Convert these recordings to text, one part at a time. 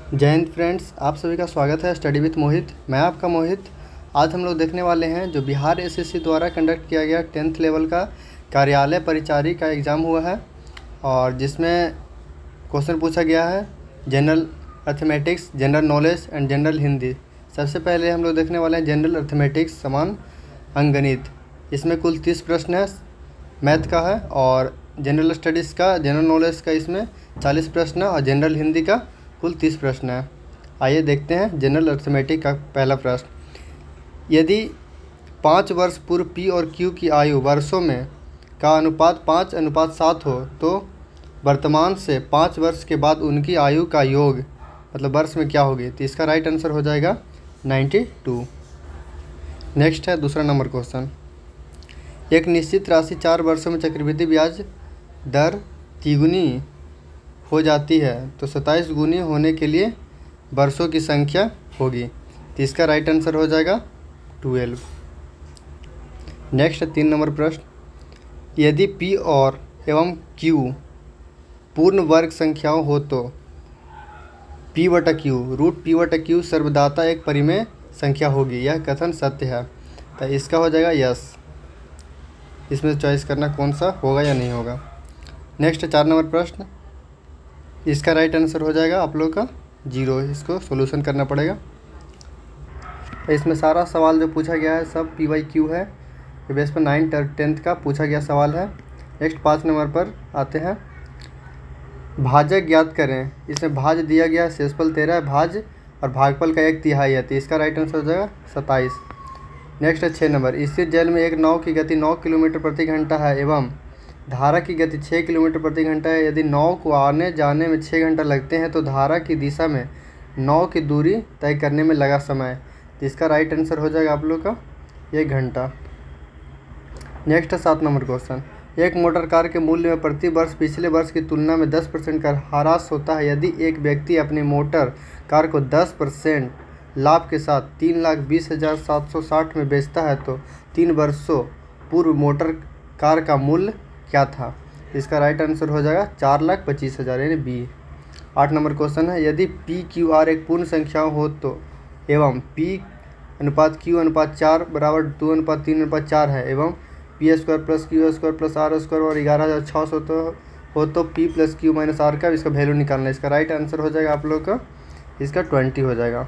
जय हिंद फ्रेंड्स, आप सभी का स्वागत है स्टडी विथ मोहित। मैं आपका मोहित। आज हम लोग देखने वाले हैं जो बिहार एसएससी द्वारा कंडक्ट किया गया 10th लेवल का कार्यालय परिचारी का एग्ज़ाम हुआ है और जिसमें क्वेश्चन पूछा गया है general arithmetics, general knowledge and general Hindi. सबसे पहले हम लोग देखने वाले हैं जनरल अर्थमेटिक्स समान अंकगणित। इसमें कुल 30 प्रश्न है, मैथ का है, और जनरल स्टडीज़ का, जनरल नॉलेज का इसमें 40 प्रश्न है और जनरल हिंदी का कुल 30 प्रश्न है। आइए देखते हैं जनरल अर्थमेटिक का पहला प्रश्न। यदि 5 वर्ष पूर्व पी और क्यू की आयु वर्षों में का अनुपात 5:7 हो तो वर्तमान से 5 वर्ष के बाद उनकी आयु का योग मतलब वर्ष में क्या होगी, तो इसका राइट आंसर हो जाएगा 92। नेक्स्ट है दूसरा नंबर क्वेश्चन। एक निश्चित राशि 4 वर्षों में चक्रवृद्धि ब्याज दर तिगुनी हो जाती है तो 27 गुनी होने के लिए वर्षों की संख्या होगी, तो इसका राइट आंसर हो जाएगा 12। नेक्स्ट 3 नंबर प्रश्न। यदि P और एवं Q पूर्ण वर्ग संख्याओं हो तो P/Q रूट P/Q सर्वदाता एक परिमेय संख्या होगी, यह कथन सत्य है, तो इसका हो जाएगा यस। इसमें चॉइस करना कौन सा होगा या नहीं होगा। नेक्स्ट 4 नंबर प्रश्न। इसका राइट आंसर हो जाएगा आप लोग का 0। इसको सॉल्यूशन करना पड़ेगा। तो इसमें सारा सवाल जो पूछा गया है सब P/Q है, ये बेस पर 9th और 10th का पूछा गया सवाल है। नेक्स्ट 5 नंबर पर आते हैं। भाजक ज्ञात करें। इसमें भाज दिया गया, शेषफल 13 है, भाज और भागफल का 1/3 है, तो इसका राइट आंसर हो जाएगा 27। नेक्स्ट है 6 नंबर। स्थिर जल में एक नाव की गति 9 किलोमीटर प्रति घंटा है एवं धारा की गति 6 किलोमीटर प्रति घंटा है। यदि नाव को आने जाने में 6 घंटा लगते हैं तो धारा की दिशा में नाव की दूरी तय करने में लगा समय, तो इसका राइट आंसर हो जाएगा आप लोग का 1 घंटा। नेक्स्ट है 7 नंबर क्वेश्चन। एक मोटर कार के मूल्य में प्रति वर्ष पिछले वर्ष की तुलना में 10% का ह्रास होता है। यदि एक व्यक्ति अपनी मोटर कार को 10% लाभ के साथ 3,20,760 में बेचता है तो 3 वर्षों पूर्व मोटर कार का मूल्य क्या था, इसका राइट आंसर हो जाएगा 4,25,000 यानी बी। 8 नंबर क्वेश्चन है। यदि P/Q/R एक पूर्ण संख्या हो तो एवं P/Q/4 बराबर 2:3:4 है एवं P² + Q² + R² और 11,600 हो तो P+Q-R का इसका वैल्यू निकालना है, इसका राइट आंसर हो जाएगा आप लोग का इसका 20 हो जाएगा।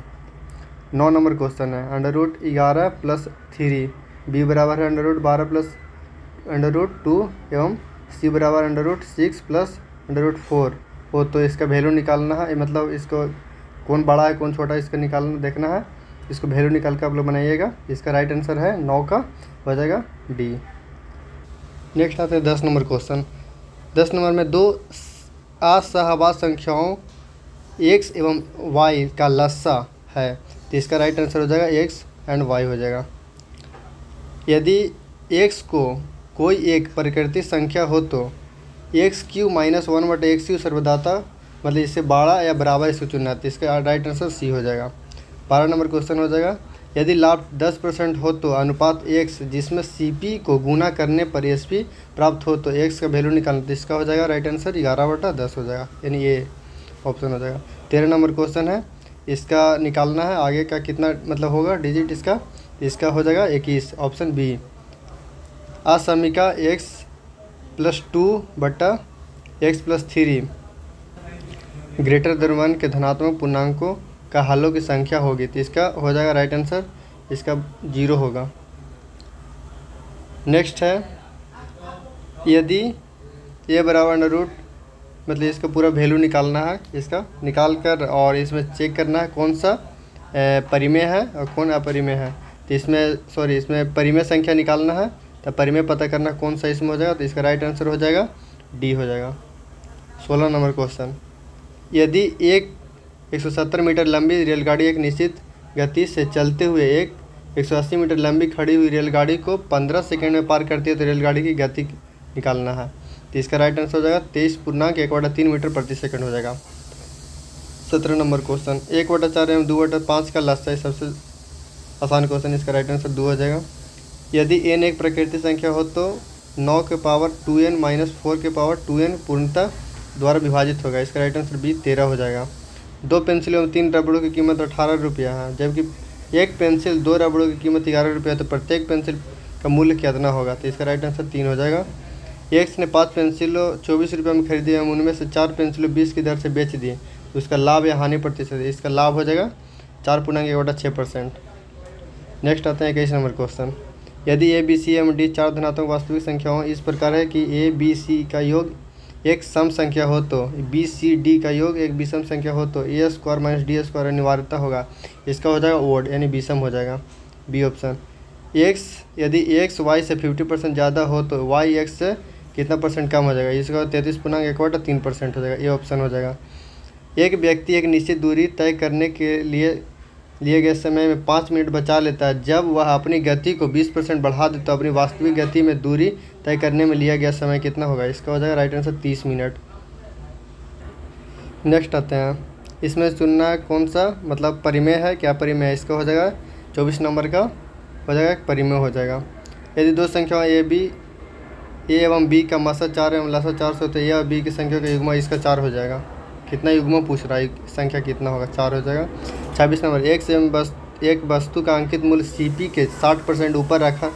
9 नंबर क्वेश्चन है। √11 + 3 B बराबर है √12 + √2 एवं C बराबर √6 + √4 हो तो इसका वैल्यू निकालना है, मतलब इसको कौन बड़ा है कौन छोटा है इसका निकालना देखना है। इसको वैल्यू निकाल कर आप लोग बनाइएगा। इसका राइट आंसर है 9 का हो जाएगा डी। नेक्स्ट आते हैं 10 नंबर क्वेश्चन। 10 नंबर में दो असहवास संख्याओं x एवं y का लस्सा है, तो इसका राइट आंसर हो जाएगा x एंड y हो जाएगा। यदि x को कोई एक प्राकृतिक संख्या हो तो x³ - 1/x³ सर्वदाता मतलब इससे बड़ा या बराबर इसको चुनना है, तो इसका राइट आंसर सी हो जाएगा। 12 नंबर क्वेश्चन हो जाएगा। यदि लाभ 10% हो तो अनुपात x जिसमें CP को गुना करने पर SP प्राप्त हो तो x का वैल्यू निकालना, तो इसका हो जाएगा राइट आंसर 11/10 हो जाएगा, यानी ये ऑप्शन हो जाएगा। 13 नंबर क्वेश्चन है, इसका निकालना है आगे का कितना मतलब होगा डिजिट इसका हो जाएगा 21, ऑप्शन बी। असमीका x + 2/x + 3 > 1 के धनात्मक पूर्णांकों का हलों की संख्या होगी, तो इसका हो जाएगा राइट आंसर इसका 0 होगा। नेक्स्ट है यदि a बराबर √ मतलब इसका पूरा वैल्यू निकालना है, इसका निकाल कर और इसमें चेक करना है कौन सा परिमेय है और कौन अपरिमेय है, तो इसमें परिमेय संख्या निकालना है, तो परिमेय पता करना कौन सा इसमें हो जाएगा, तो इसका राइट आंसर हो जाएगा डी हो जाएगा। 16 नंबर क्वेश्चन। यदि एक 170 मीटर लंबी रेलगाड़ी एक निश्चित गति से चलते हुए एक 180 मीटर लंबी खड़ी हुई रेलगाड़ी को 15 सेकंड में पार करती है तो रेलगाड़ी की गति निकालना है, तो इसका राइट आंसर हो जाएगा 23.1/3 मीटर प्रति सेकंड हो जाएगा। 17 नंबर क्वेश्चन। 1/4 एवं 2/5 का लस्सा है सबसे आसान क्वेश्चन, इसका राइट आंसर 2 हो जाएगा। यदि n एक प्राकृतिक संख्या हो तो 9 के पावर 2n - 4 के पावर 2n पूर्णतः द्वारा विभाजित होगा, इसका राइट आंसर बी 13 हो जाएगा। 2 पेंसिल एवं 3 रबड़ों की कीमत 18 रुपया है, जबकि एक पेंसिल 2 रबड़ों की कीमत 11 रुपया है, तो प्रत्येक पेंसिल का मूल्य कितना होगा? तो इसका राइट आंसर 3 हो जाएगा। एक्स ने 5 पेंसिलों 24 रुपये में खरीदी है, उनमें से 4 पेंसिलों 20 की दर से बेच दिए, तो इसका लाभ या हानि प्रतिशत है? इसका लाभ हो जाएगा 4.1/6%। नेक्स्ट आते हैं 21 नंबर क्वेश्चन। यदि a b c and d 4 धनात्मक वास्तविक संख्याओं इस प्रकार है कि ए बी सी का योग एक सम संख्या हो, तो बी सी डी का योग एक विषम संख्या हो, तो ए स्क्वायर माइनस डी स्क्वायर अनिवार्यता होगा, इसका हो जाएगा ओड यानी विषम हो जाएगा, बी ऑप्शन। एक्स यदि एक्स वाई से 50% ज़्यादा हो तो वाई एक्स से कितना परसेंट कम हो जाएगा? इसका 33.1/3% हो जाएगा, ये ऑप्शन हो जाएगा। एक व्यक्ति एक निश्चित दूरी तय करने के लिए गए समय में 5 मिनट बचा लेता है। जब वह अपनी गति को 20% बढ़ा दे तो अपनी वास्तविक गति में दूरी तय करने में लिया गया समय कितना होगा? इसका हो जाएगा राइट आंसर 30 मिनट। नेक्स्ट आते हैं, इसमें चुनना कौन सा मतलब परिमेय है, क्या परिमेय है? इसका हो जाएगा 24 नंबर का हो जाएगा परिमेय हो जाएगा। यदि दो संख्याओं ए एवं बी का मसा 4 एवं लसा 400 तो ए और बी की संख्या का युग्म इसका 4 हो जाएगा। कितना युग्म पूछ रहा है, संख्या कितना होगा? 4 हो जाएगा। 26 नंबर, एक वस्तु का अंकित मूल्य सीपी के 60% ऊपर रखता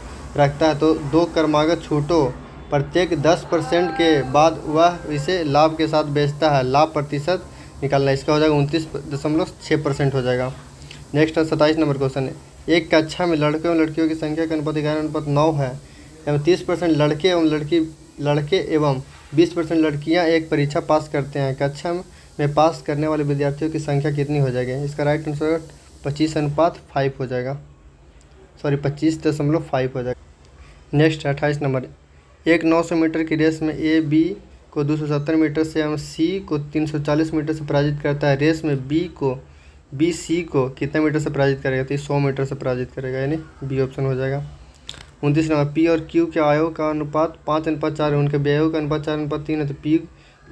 है तो 2 क्रमागत छूटों प्रत्येक 10% के बाद वह इसे लाभ के साथ बेचता है, लाभ प्रतिशत निकालना, इसका हो जाएगा 29.6% हो जाएगा। नेक्स्ट है 27 नंबर क्वेश्चन। एक कक्षा में लड़के एवं लड़कियों की संख्या का अनुपात 11:9 है एवं 30% लड़के एवं 20% लड़कियां एक परीक्षा पास करते हैं। कक्षा में पास करने वाले विद्यार्थियों की संख्या कितनी हो जाएगी? इसका राइट आंसर 25:5 हो जाएगा, सॉरी 25.5 हो जाएगा। नेक्स्ट 28 नंबर, एक 900 मीटर की रेस में ए बी को 270 मीटर से एवं सी को 340 मीटर से पराजित करता है। रेस में बी सी को कितने मीटर से पराजित करेगा? तो 100 मीटर से पराजित करेगा, यानी बी ऑप्शन हो जाएगा। 29 नंबर, पी और क्यू के आयों का अनुपात 5:4 है, उनके व्ययों का अनुपात 4:3 है, तो पी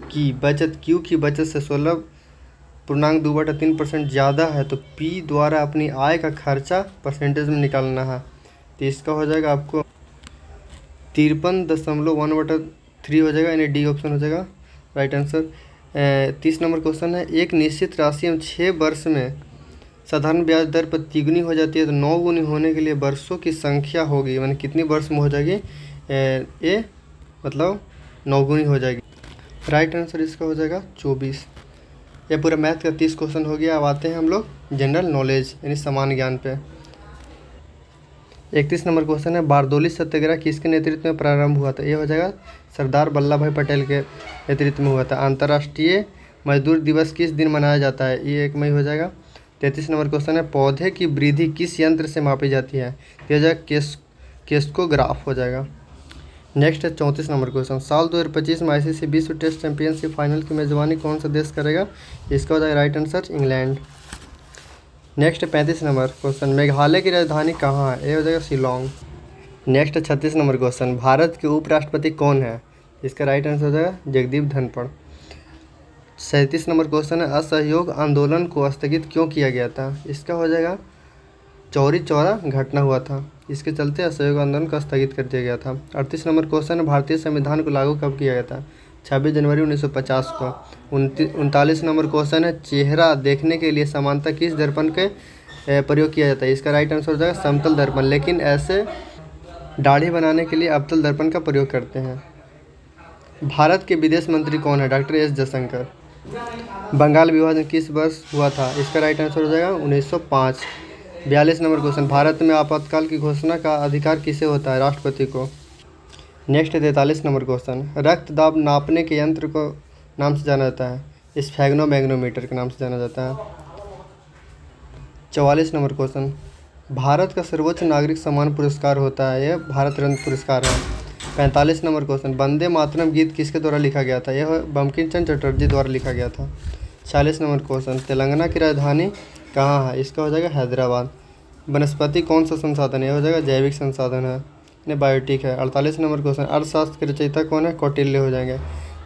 की बचत क्यू की बचत से 16.2/3% ज़्यादा है, तो पी द्वारा अपनी आय का खर्चा परसेंटेज में निकालना है, तो इसका हो जाएगा आपको 53.1/3 हो जाएगा, यानी डी ऑप्शन हो जाएगा राइट आंसर। 30 नंबर क्वेश्चन है, एक निश्चित राशि हम 6 वर्ष में साधारण ब्याज दर पर तिगुनी हो जाती है तो 9 गुनी होने के लिए वर्षों की संख्या होगी, यानी कितनी वर्ष में हो जाएगी? ए मतलब 9 गुनी हो जाएगी, राइट आंसर इसका हो जाएगा 24। यह पूरा मैथ का 30 क्वेश्चन हो गया। अब आते हैं हम लोग जनरल नॉलेज यानी सामान्य ज्ञान पे। 31 नंबर क्वेश्चन है, बारदोली सत्याग्रह किसके नेतृत्व में प्रारंभ हुआ था? ये हो जाएगा सरदार वल्लभ भाई पटेल के नेतृत्व में हुआ था। अंतर्राष्ट्रीय मजदूर दिवस किस दिन मनाया जाता है? ये 1 मई हो जाएगा। 33 नंबर क्वेश्चन है, पौधे की वृद्धि किस यंत्र से मापी जाती है? तो हो जाएगा केस्कोग्राफ हो जाएगा। नेक्स्ट है 34 नंबर क्वेश्चन, साल 2025 में ICC विश्व टेस्ट चैंपियनशिप फाइनल की मेजबानी कौन सा देश करेगा? इसका हो जाएगा right answer England. Next 35 number question, Meghalaya की राजधानी कहाँ है? ये हो जाएगा Shillong. Next 36 number question, Bharat के उपराष्ट्रपति कौन है? इसका राइट आंसर हो जाएगा जगदीप धनखड़। 37 नंबर क्वेश्चन है, असहयोग आंदोलन को स्थगित क्यों किया गया था? इसका हो जाएगा चौरी चौरा घटना हुआ था, इसके चलते असहयोग आंदोलन को स्थगित कर दिया गया था। 38 नंबर क्वेश्चन है, भारतीय संविधान को लागू कब किया गया था? 26 जनवरी 1950 को। 39 नंबर क्वेश्चन है, चेहरा देखने के लिए समानता किस दर्पण के प्रयोग किया जाता है? इसका राइट आंसर हो जाएगा समतल दर्पण, लेकिन ऐसे दाढ़ी बनाने के लिए अवतल दर्पण का प्रयोग करते हैं। भारत के विदेश मंत्री कौन है? Doctor S Jaishankar. बंगाल विभाजन किस वर्ष हुआ था? इसका राइट आंसर हो जाएगा 1905। 42 नंबर क्वेश्चन, भारत में आपातकाल की घोषणा का अधिकार किसे होता है? राष्ट्रपति को। नेक्स्ट 43 नंबर क्वेश्चन, रक्तदाब नापने के यंत्र को नाम से जाना जाता है? स्फेग्नोमैग्नोमीटर के नाम से जाना जाता है। 44 नंबर क्वेश्चन, भारत का सर्वोच्च नागरिक सम्मान पुरस्कार होता है? यह भारत रत्न पुरस्कार है। 45 नंबर क्वेश्चन, वंदे मातरम गीत किसके द्वारा लिखा गया था? यह बंकिम चंद्र चटर्जी द्वारा लिखा गया था। 46 नंबर क्वेश्चन, तेलंगाना की राजधानी कहाँ है? इसका हो जाएगा हैदराबाद। वनस्पति कौन सा संसाधन है? यह हो जाएगा जैविक संसाधन है, यानी बायोटिक है। 48 नंबर क्वेश्चन, अर्थशास्त्र के रचयिता कौन है? कौटिल्य हो जाएंगे।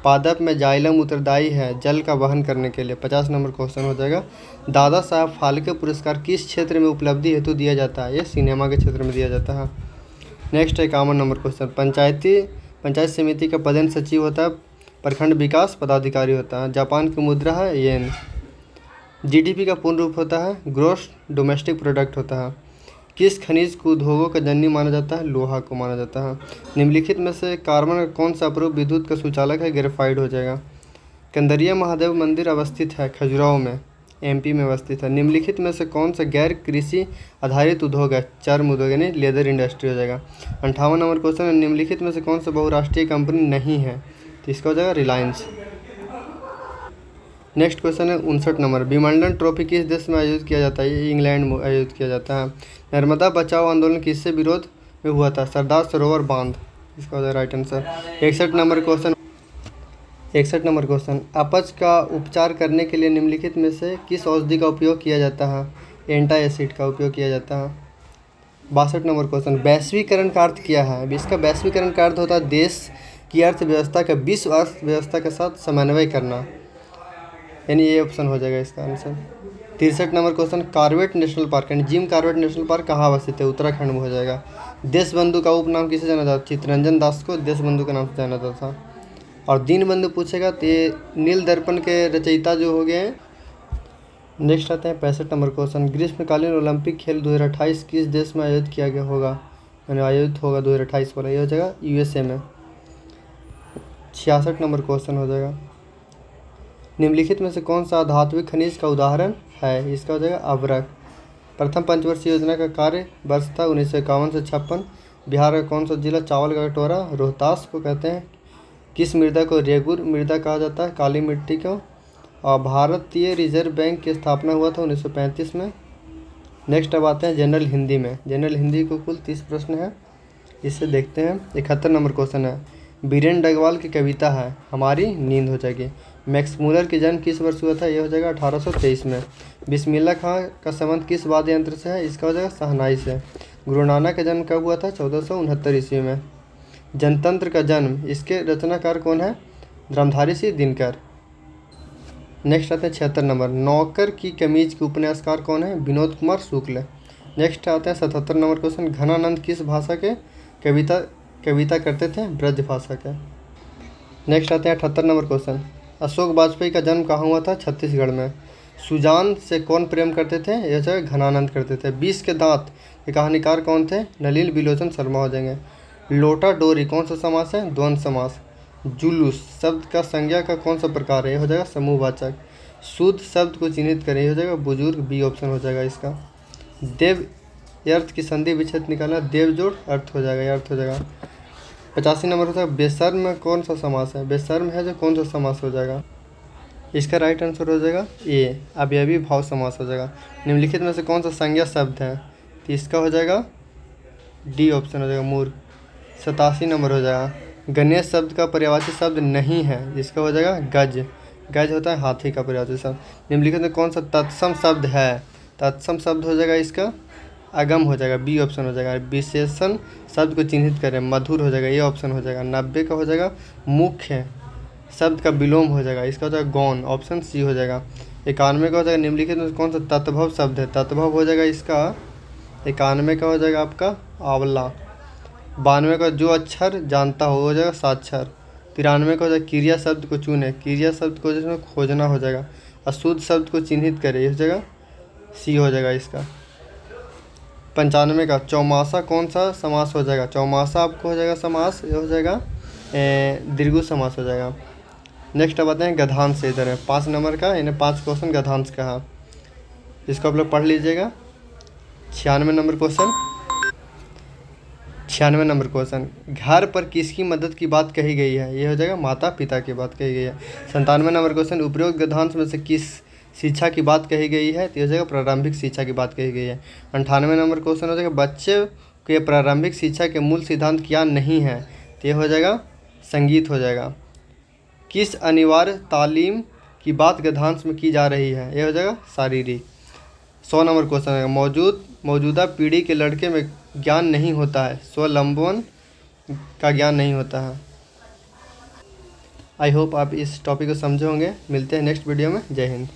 पादप में जाइलम उत्तरदायी है जल का वहन करने के लिए। 50 नंबर क्वेश्चन हो जाएगा, दादा साहब फाल्के पुरस्कार किस क्षेत्र में उपलब्धि हेतु दिया जाता है? ये सिनेमा के क्षेत्र में दिया जाता है। नेक्स्ट 51 नंबर क्वेश्चन, पंचायत समिति का प्रधान सचिव होता है? प्रखंड विकास पदाधिकारी होता है। जापान की मुद्रा है येन। जीडीपी का पूर्ण रूप होता है ग्रॉस डोमेस्टिक प्रोडक्ट होता है। किस खनिज को उद्योगों का जननी माना जाता है? लोहा को माना जाता है। निम्नलिखित में से कार्बन का कौन सा अपरूप विद्युत का सुचालक है? ग्रेफाइट हो जाएगा। कंदरिया महादेव मंदिर अवस्थित है खजुराहो में, एमपी में अवस्थित है। निम्नलिखित में से कौन सा गैर कृषि आधारित उद्योग है? चर्म उद्योग यानी लेदर इंडस्ट्री हो जाएगा। 58 नंबर क्वेश्चन है, निम्नलिखित में से कौन सा बहुराष्ट्रीय कंपनी नहीं है? तो इसका हो जाएगा रिलायंस। नेक्स्ट क्वेश्चन है 59 नंबर, विंबलडन ट्रॉफी किस देश में आयोजित किया जाता है? ये इंग्लैंड में आयोजित किया जाता है। नर्मदा बचाओ आंदोलन किससे विरोध में हुआ था? सरदार सरोवर बांध, इसका हो जाएगा राइट आंसर। 61 नंबर क्वेश्चन, अपच का उपचार करने के लिए निम्नलिखित में से किस औषधि का उपयोग किया जाता है? एंटासिड का उपयोग किया जाता है। 62 नंबर क्वेश्चन, वैश्वीकरण का अर्थ क्या है? इसका वैश्वीकरण का अर्थ होता है देश की अर्थव्यवस्था का विश्व अर्थव्यवस्था के साथ समन्वय करना, यानी ये ऑप्शन हो जाएगा इसका answer. 63 number question, Corbett national park यानी जिम कॉर्बेट नेशनल पार्क कहाँ अवस्थित है? उत्तराखंड में हो जाएगा। देशबंधु का उपनाम किसे जाना जाता? चित्तरंजन दास को देशबंधु के नाम से जाना जाता था। और दीनबंधु पूछेगा तो ये नील दर्पण के रचयिता जो हो गए हैं। नेक्स्ट आते हैं 65 नंबर क्वेश्चन, ग्रीष्मकालीन ओलंपिक खेल 2028 किस देश में आयोजित किया गया होगा? यानी आयोजित होगा 2028 वाला, ये हो जाएगा यूएसए में। 66 नंबर क्वेश्चन हो जाएगा, निम्नलिखित में से कौन सा धात्विक खनिज का उदाहरण है? इसका हो जाएगा अभ्रक। प्रथम पंचवर्षीय योजना का कार्य वर्ष था 1951 से 56। बिहार का कौन सा जिला चावल का कटोरा रोहतास को कहते हैं? किस मृदा को रेगुर मृदा कहा जाता है? काली मिट्टी को। और भारतीय रिजर्व बैंक की स्थापना हुआ था 1935 में। नेक्स्ट अब आते हैं जनरल हिंदी में। जनरल हिंदी को कुल 30 प्रश्न है, इससे देखते हैं। 71 नंबर क्वेश्चन है, बीरेन डगवाल की कविता है हमारी नींद हो जाएगी। मैक्स मूलर की जन्म किस वर्ष हुआ था? यह हो जाएगा 1823 में। बिस्मिल्लाह खां का संबंध किस वाद्य यंत्र से है? इसका हो जाएगा शहनाई से। गुरु नानक का जन्म कब हुआ था? 1469 ईस्वी में। जनतंत्र का जन्म, इसके रचनाकार कौन है? धर्मधारी सिंह दिनकर। नेक्स्ट आते हैं 76 नंबर, नौकर की कमीज के उपन्यासकार कौन है? विनोद कुमार शुक्ल। नेक्स्ट आते हैं 77 नंबर क्वेश्चन, घनानंद किस भाषा के कविता करते थे? ब्रज भाषा के। नेक्स्ट आते हैं 78 नंबर क्वेश्चन, अशोक वाजपेयी का जन्म कहाँ हुआ था? छत्तीसगढ़ में। सुजान से कौन प्रेम करते थे? यह जो है घनानंद करते थे। 20 के दांत के कहानीकार कौन थे? नलिल बिलोचन शर्मा हो जाएंगे। लोटा डोरी कौन सा समास है? द्वंद्व समास। जुलूस शब्द का संज्ञा का कौन सा प्रकार है? यह हो जाएगा समूहवाचक। शुद्ध शब्द को चिन्हित करें, यह हो जाएगा बुजुर्ग, बी ऑप्शन हो जाएगा इसका। देव अर्थ की संधि विच्छेद निकालना, देव जोड़ अर्थ हो जाएगा, यह अर्थ हो जाएगा। 85 नंबर होता है, बेशर्म में कौन सा समास है? बेशर्म है जो कौन सा समास हो जाएगा? इसका राइट आंसर हो जाएगा ए, अवयवी भाव समास हो जाएगा। निम्नलिखित में से कौन सा संज्ञा शब्द है? तो इसका हो जाएगा डी ऑप्शन हो जाएगा मूर्ख। 87 नंबर हो जाएगा, गणेश शब्द का पर्यायवाची शब्द नहीं है, जिसका हो जाएगा गज। गज होता है हाथी का पर्यायवाची शब्द। निम्नलिखित में कौन सा तत्सम शब्द है? तत्सम शब्द हो जाएगा इसका अगम हो जाएगा, बी ऑप्शन हो जाएगा। विशेषण शब्द को चिन्हित करें, मधुर हो जाएगा, ये ऑप्शन हो जाएगा। 90 का हो जाएगा मुख्य शब्द का विलोम हो जाएगा, इसका हो जाएगा गौण, ऑप्शन सी हो जाएगा। 91 का हो जाएगा, निम्नलिखित में कौन सा तत्भव शब्द है? तत्भव हो जाएगा इसका 91 का हो जाएगा आपका आंवला। 92 का जो अक्षर जानता हो जाएगा साक्षर। 93 का हो जाएगा क्रिया शब्द को चुने, क्रिया शब्द को जिसमें खोजना हो जाएगा। अशुद्ध शब्द को चिन्हित करें, ये हो जाएगा सी हो जाएगा इसका। 95 का चौमासा कौन सा समास हो जाएगा? चौमासा आपको हो जाएगा समास, ये हो जाएगा दीर्घ समास हो जाएगा। नेक्स्ट अब आते हैं गद्यांश से, इधर है 5 नंबर का, यानी 5 क्वेश्चन गद्यांश का है, इसको आप लोग पढ़ लीजिएगा। 96 नंबर क्वेश्चन, 96 नंबर क्वेश्चन, घर पर किसकी मदद की बात कही गई है? ये हो जाएगा माता पिता की बात कही गई है। 97 नंबर क्वेश्चन, उपरोक्त गद्यांश में से किस शिक्षा की बात कही गई है? तो ये हो जाएगा प्रारंभिक शिक्षा की बात कही गई है। 98 नंबर क्वेश्चन हो जाएगा बच्चे के प्रारंभिक शिक्षा के मूल सिद्धांत क्या नहीं है? तो ये हो जाएगा संगीत हो जाएगा। किस अनिवार्य तालीम की बात गद्यांश में की जा रही है? यह हो जाएगा शारीरिक। 100 नंबर क्वेश्चन है, मौजूदा पीढ़ी के लड़के में ज्ञान नहीं होता है, स्वावलंबन का ज्ञान नहीं होता है। आई होप आप इस टॉपिक को समझे होंगे। मिलते हैं नेक्स्ट वीडियो में। जय हिंद।